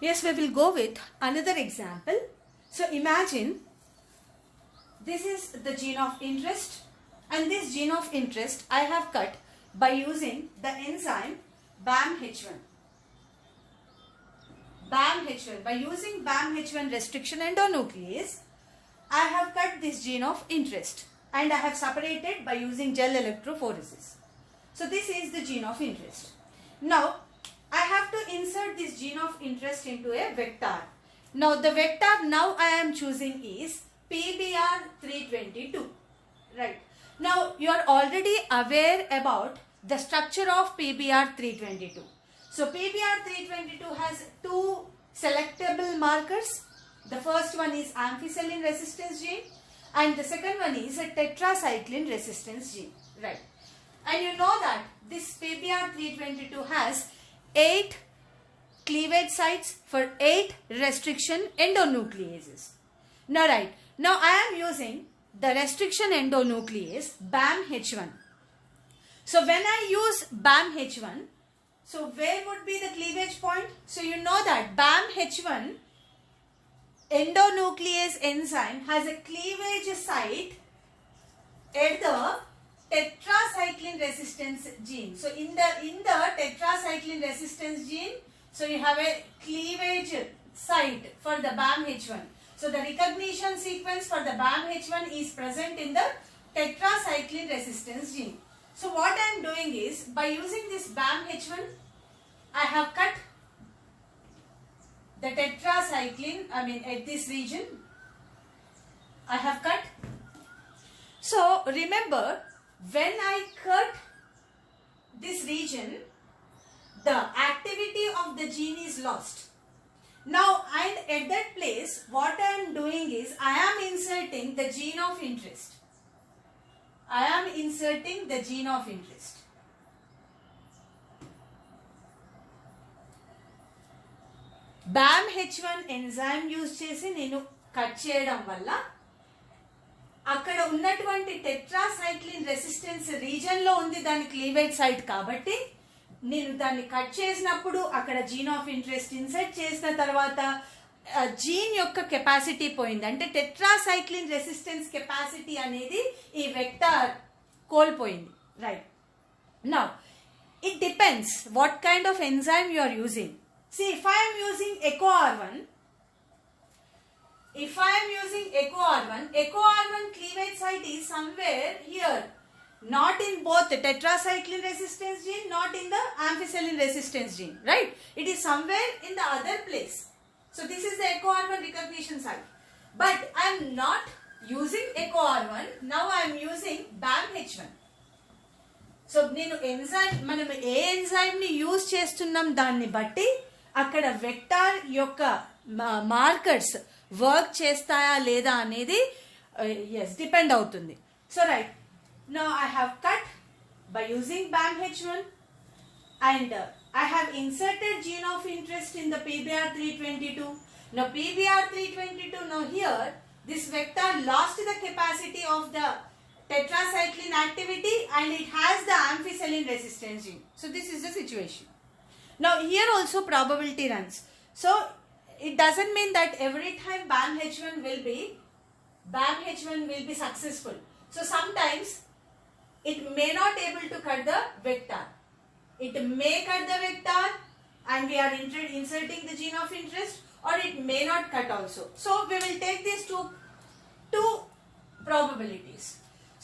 Yes, we will go with another example. So imagine this is the gene of interest, and this gene of interest I have cut by using the enzyme BAMH1. BAMH1, by using BAMH1 restriction endonuclease, I have cut this gene of interest and I have separated by using gel electrophoresis. So this is the gene of interest. Now I have to insert this gene of interest into a vector. Now the vector now I am choosing is PBR322. Right. Now you are already aware about the structure of PBR322. So PBR322 has two selectable markers. The first one is amphicyclin resistance gene and the second one is a tetracycline resistance gene. Right. And you know that this PBR322 has 8 cleavage sites for 8 restriction endonucleases. Now right, now I am using the restriction endonuclease BAMH1. So when I use BAMH1, so where would be the cleavage point? So you know that BAMH1 endonuclease enzyme has a cleavage site at the tetracycline resistance gene. So in the tetracycline resistance gene, so you have a cleavage site for the BAMH1. So the recognition sequence for the BAMH1 is present in the tetracycline resistance gene. So what I am doing is, by using this BAMH1, I have cut the tetracycline, at this region, I have cut. So remember, when I cut this region, the activity of the gene is lost. Now, and at that place, what I am doing is, I am inserting the gene of interest. I am inserting the gene of interest. BAMH1 enzyme use చేసి నేను cut చేయడం వల్ల అక్కడ ఉన్నటువంటి tetracycline resistance reason లో ఉంది దాని cleavage site కాబట్టి నేను దాన్ని కట్ చేసినప్పుడు అక్కడ జీన్ ఆఫ్ ఇంట్రెస్ట్ ఇన్సర్ట్ చేసిన తర్వాత జీన్ యొక్క కెపాసిటీ పోయింది, అంటే టెట్రాసైక్లిన్ రెసిస్టెన్స్ కెపాసిటీ అనేది ఈ వెక్టార్ కోల్పోయింది. Right. Now it depends what kind of enzyme you are using. See, if I am using EcoR1, EcoR1 cleavage site is somewhere here, not in both the tetracycline resistance gene, not in the amphicyclin resistance gene, right? It is somewhere in the other place. So this is the EcoR1 recognition site. But I am not using EcoR1, now I am using BAMH1. So నేను enzyme, మనం ఏ enzyme ని use చేస్తున్నాం దాన్ని బట్టి అక్కడ vector యొక్క markers work చేస్తాయా లేదా అనేది డిపెండ్ అవుతుంది. So right, now I have cut by using BAMH1 and I have inserted gene of interest in the PBR322. Now PBR322, now here this vector lost the capacity of the tetracycline activity and it has the amphicyclin resistance gene. So this is the situation. Now here also probability runs. So it doesn't mean that every time BAMH1 will be successful. So sometimes it may not able to cut the vector. It may cut the vector and we are inserting the gene of interest, or it may not cut also. So we will take these two probabilities.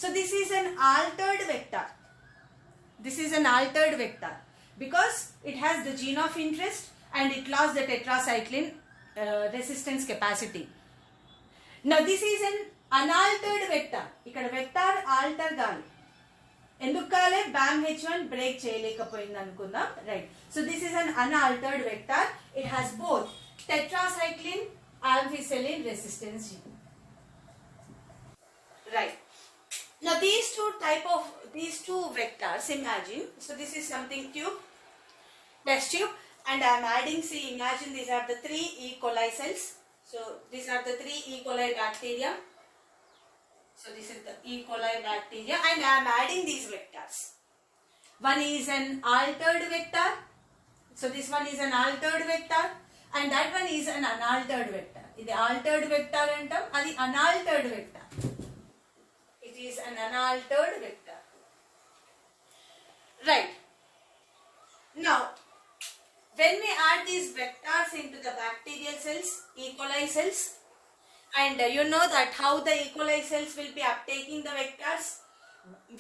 So this is an altered vector. This is an altered vector because it has the gene of interest and it lost the tetracycline resistance capacity. Now this is an unaltered vector. ఇక్కడ vector alter కాదు. ఎందుకు కాలే? BAMH1 break చేయలేకపోయింది అనుకుందాం. Right. So this is an unaltered vector. It has both tetracycline amphicyclin resistance gene. Right. Now these two vectors, imagine, so this is something tube, test tube, and I am adding, see, imagine these are the 3 E. coli cells. So these are the 3 E. coli bacteria. So this is the E. coli bacteria and I am adding these vectors. One is an altered vector. So this one is an altered vector and that one is an unaltered vector. ఇది altered vector అంటాం, అది unaltered vector. It is an unaltered vector. Right. Now, when we add these vectors into the bacterial cells, E. coli cells, and you know that how the E. coli cells will be uptaking the vectors,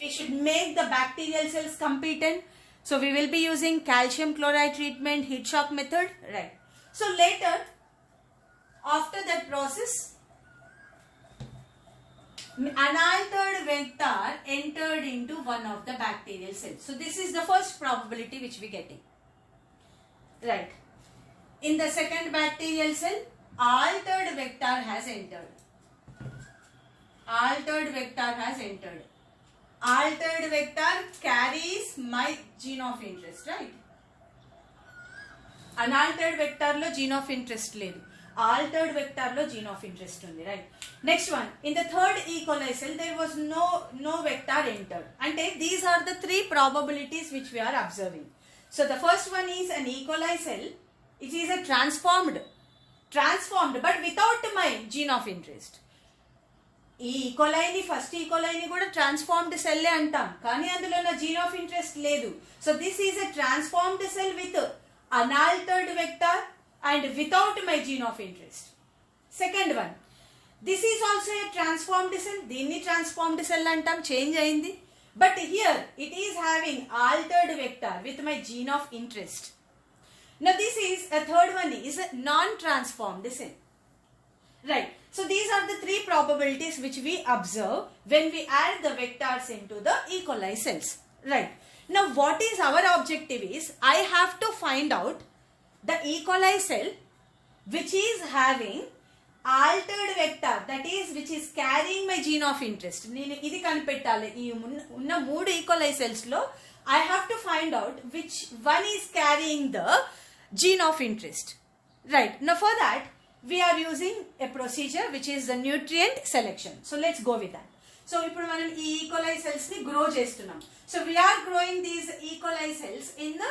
we should make the bacterial cells competent. So we will be using calcium chloride treatment, heat shock method, right? So later, after that process, unaltered vector entered into one of the bacterial cells. So this is the first probability which we getting. Right. In the second bacterial cell, altered vector has entered. Altered vector has entered. Altered vector carries my gene of interest, right? Unaltered vector lo gene of interest ledu. Altered vector lo gene of interest undi, right? Next one, in the third E. coli cell there was no vector entered. Ante these are the three probabilities which we are observing. So the first one is an E. coli cell. It is a transformed but without my gene of interest. ఈ ఈకోలైని first ఈకోలైని కూడా transformed cell అంటాం, కానీ అందులో నా gene of interest లేదు. So this is a transformed cell with unaltered vector and without my gene of interest. Second one, this is also a transformed cell, దీన్ని transformed cell అంటాం, change అయింది. But here it is having altered vector with my gene of interest. Now this is a third one is a non-transformed cell. Right. So these are the three probabilities which we observe when we add the vectors into the E. coli cells. Right. Now what is our objective is, I have to find out the E. coli cell which is having altered vector, that is which is carrying my gene of interest. నేను ఇది కనిపెట్టాలి. ఈ ఉన్న మూడు E. coli cells లో I have to find out which one is carrying the gene of interest. Right. Now for that we are using a procedure which is the nutrient selection. So let's go with that. So ఇప్పుడు మనం ఈ E. coli cells ని grow చేస్తున్నాం. So we are growing these E. coli cells in the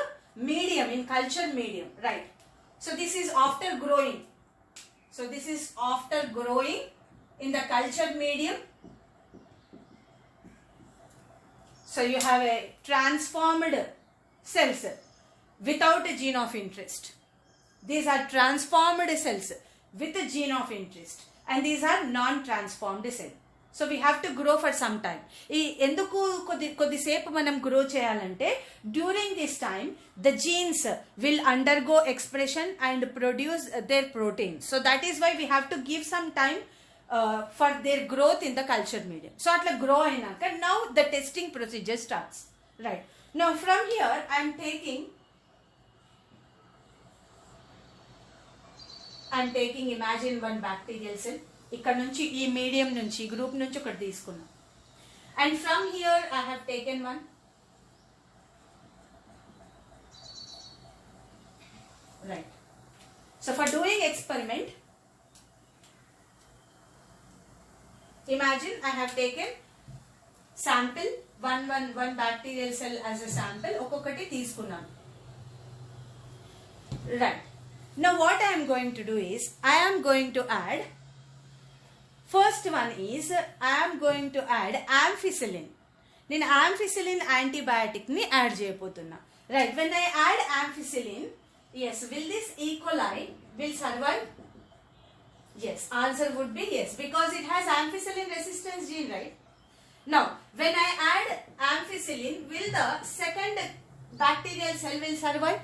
medium, in culture medium, right? So this is after growing. So this is after growing in the culture medium. So you have a transformed cells without a gene of interest. These are transformed cells with a gene of interest, and these are non-transformed cells. So we have to grow for some time. ఈ ఎందుకు కొద్దిసేపు మనం grow చేయాలంటే, during this time the genes will undergo expression and produce their proteins. So that is why we have to give some time for their growth in the culture medium. So atla grow ayinaka, now the testing procedure starts. Right. Now from here I am taking imagine one bacterial cell. ఇక్కడ నుంచి ఈ medium నుంచి group నుంచి ఒకటి తీసుకున్నాం, and from here I have taken one. Right. So for doing experiment, imagine I have taken sample one bacterial cell as a sample. ఒక్కొక్కటి తీసుకున్నాం. Right. Now what I am going to do is, I am going to add, first one is I am going to add ampicillin. నేను ampicillin antibiotic ని add చేయబోతున్నా. Right. When I add ampicillin, yes, will this E. coli will survive? Yes. Answer would be yes, because it has ampicillin resistance gene, right? Now when I add ampicillin, will the second bacterial cell will survive?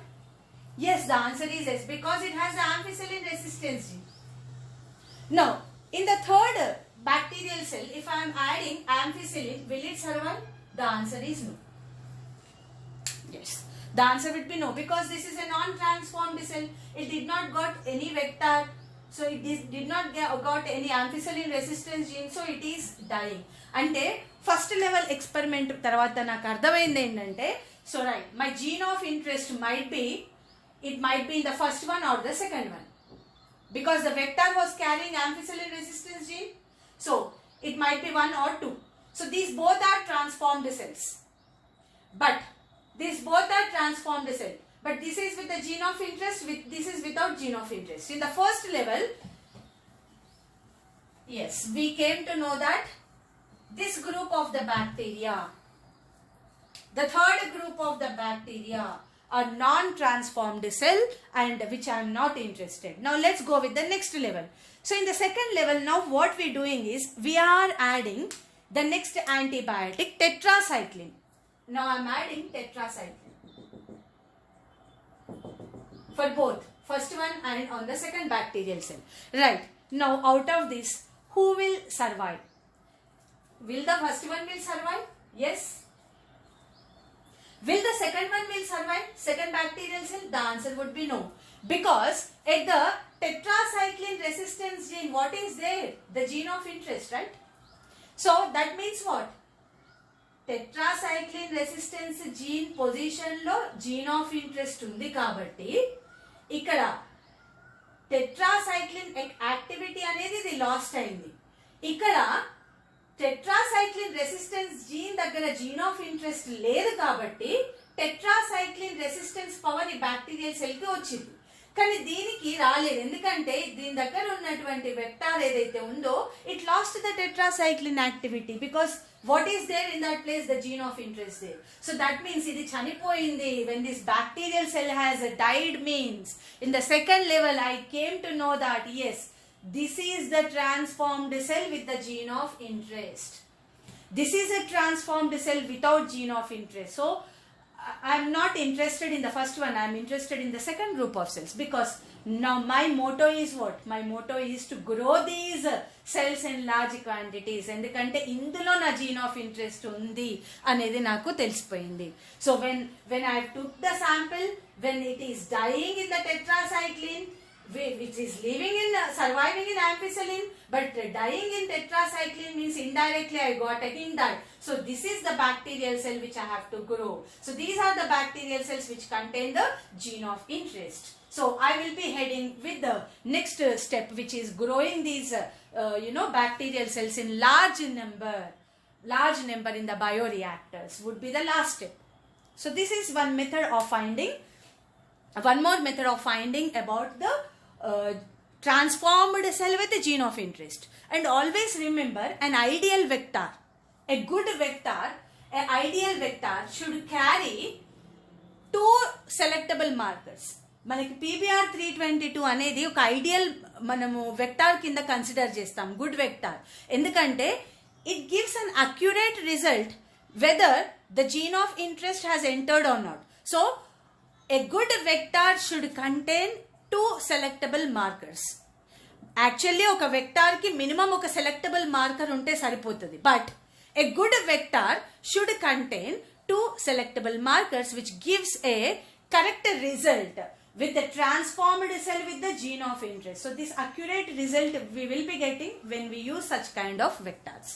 Yes, the answer is yes, because it has the ampicillin resistance gene. Now, in the third bacterial cell, if I am adding ampicillin, will it survive? The answer is no. Yes, the answer would be no, because this is a non-transformed cell. It did not got any vector, so it did not got any ampicillin resistance gene, so it is dying. అంటే first level experiment తర్వాత నాకు అర్థమైంది ఏంటంటే, so right, my gene of interest might be, it might be in the first one or the second one, because the vector was carrying ampicillin resistance gene, so it might be one or two. So these both are transformed cells, but these both are transformed cells, but this is with the gene of interest, this is without gene of interest. In the first level, yes, we came to know that this group of the bacteria, the third group of the bacteria, are non-transformed cell and which I am not interested. Now let's go with the next level. So in the second level, now what we are doing is we are adding the next antibiotic, tetracycline. Now I am adding tetracycline for both first one and on the second bacterial cell. Right. Now out of this, who will survive? Will the first one will survive? Yes. Will the second one will survive? Second bacterial cell? The answer would be no. Because at the tetracycline resistance gene, what is there? The gene of interest, right? So that means what? Tetracycline resistance gene position lo gene of interest undi kabatti ikkada tetracycline activity anedi ఇది last అయింది. ఇక్కడ tetracycline resistance gene దగ్గర gene of interest లేదు కాబట్టి tetracycline resistance power ఈ bacterial cell కి వచ్చింది. కానీ దీనికి రాలేదు, ఎందుకంటే దీని దగ్గర ఉన్నటువంటి వెక్టార్ ఏదైతే ఉందో it last the tetracycline activity because what is there in that place? The gene of interest there. So that means ఇది చనిపోయింది. When this bacterial cell has died means in the second level I came to know that yes, this is the transformed cell with the gene of interest. This is a transformed cell without gene of interest. So I am not interested in the first one. I am interested in the second group of cells because now my motto is what? My motto is to grow these cells in large quantities. ఎందుకంటే ఇందులో నా gene of interest ఉంది అనేది నాకు తెలిసిపోయింది. So when I took the sample, when it is dying in the tetracycline, which is living in surviving in ampicillin but dying in tetracycline means indirectly I got a hint that so this is the bacterial cell which I have to grow. So these are the bacterial cells which contain the gene of interest. So I will be heading with the next step, which is growing these bacterial cells in large number in the bioreactors would be the last step. So this is one method of finding. One more method of finding about the transformed cell with the gene of interest. And always remember, an ideal vector, a good vector, an ideal vector should carry 2 selectable markers. మనకి PBR 322 అనేది ఒక ideal మనము vector కింద consider చేస్తాం, good vector. ఎందుకంటే it gives an accurate result whether the gene of interest has entered or not. So a good vector should contain 2 selectable markers. Actually ఒక vector కి minimum ఒక selectable marker ఉంటే సరిపోతుంది, but a good vector should contain 2 selectable markers which gives a correct result with the transformed cell with the gene of interest. So this accurate result we will be getting when we use such kind of vectors.